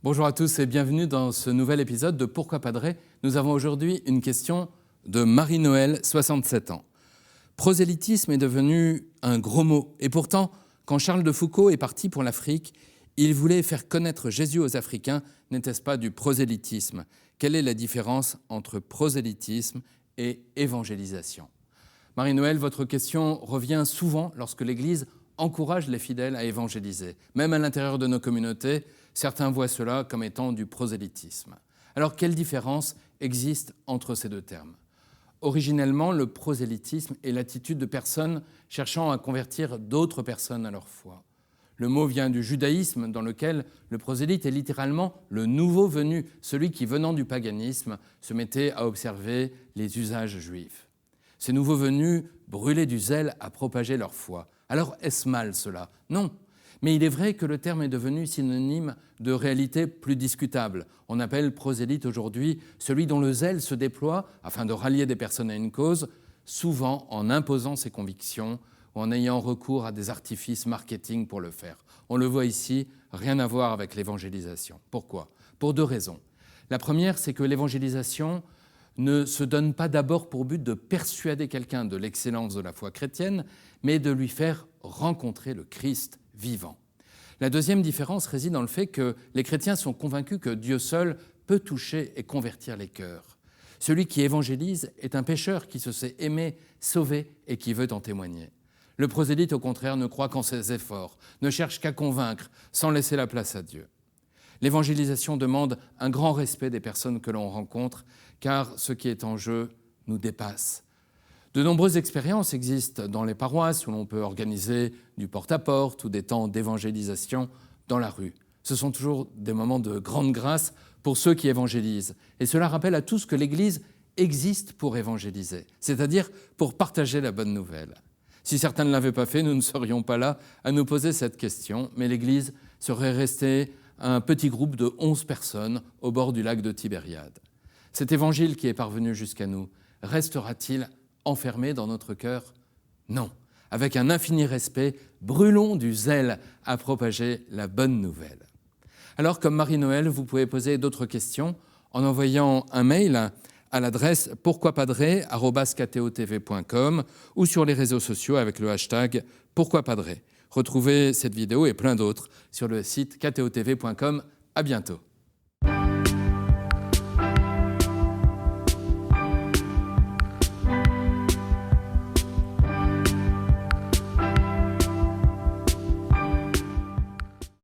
Bonjour à tous et bienvenue dans ce nouvel épisode de Pourquoi Padré. Nous avons aujourd'hui une question de Marie-Noël, 67 ans. Prosélytisme est devenu un gros mot. Et pourtant, quand Charles de Foucault est parti pour l'Afrique, il voulait faire connaître Jésus aux Africains. N'était-ce pas du prosélytisme? Quelle est la différence entre prosélytisme et évangélisation? Marie-Noël, votre question revient souvent lorsque l'Église encourage les fidèles à évangéliser. Même à l'intérieur de nos communautés, certains voient cela comme étant du prosélytisme. Alors, quelle différence existe entre ces deux termes? Originellement, le prosélytisme est l'attitude de personnes cherchant à convertir d'autres personnes à leur foi. Le mot vient du judaïsme, dans lequel le prosélyte est littéralement le nouveau venu, celui qui, venant du paganisme, se mettait à observer les usages juifs. Ces nouveaux venus brûlaient du zèle à propager leur foi. Alors, est-ce mal cela? Non. Mais il est vrai que le terme est devenu synonyme de réalité plus discutable. On appelle prosélyte aujourd'hui celui dont le zèle se déploie afin de rallier des personnes à une cause, souvent en imposant ses convictions ou en ayant recours à des artifices marketing pour le faire. On le voit ici, rien à voir avec l'évangélisation. Pourquoi? Pour deux raisons. La première, c'est que l'évangélisation ne se donne pas d'abord pour but de persuader quelqu'un de l'excellence de la foi chrétienne, mais de lui faire rencontrer le Christ vivant. La deuxième différence réside dans le fait que les chrétiens sont convaincus que Dieu seul peut toucher et convertir les cœurs. Celui qui évangélise est un pécheur qui se sait aimer, sauver et qui veut en témoigner. Le prosélyte, au contraire, ne croit qu'en ses efforts, ne cherche qu'à convaincre, sans laisser la place à Dieu. L'évangélisation demande un grand respect des personnes que l'on rencontre, car ce qui est en jeu nous dépasse. De nombreuses expériences existent dans les paroisses où l'on peut organiser du porte-à-porte ou des temps d'évangélisation dans la rue. Ce sont toujours des moments de grande grâce pour ceux qui évangélisent. Et cela rappelle à tous que l'Église existe pour évangéliser, c'est-à-dire pour partager la bonne nouvelle. Si certains ne l'avaient pas fait, nous ne serions pas là à nous poser cette question, mais l'Église serait restée un petit groupe de 11 personnes au bord du lac de Tibériade. Cet évangile qui est parvenu jusqu'à nous, restera-t-il enfermé dans notre cœur? Non. Avec un infini respect, brûlons du zèle à propager la bonne nouvelle. Alors, comme Marie-Noël, vous pouvez poser d'autres questions en envoyant un mail à l'adresse pourquoipadré@ktotv.com ou sur les réseaux sociaux avec le hashtag pourquoipadré. Retrouvez cette vidéo et plein d'autres sur le site ktotv.com. À bientôt.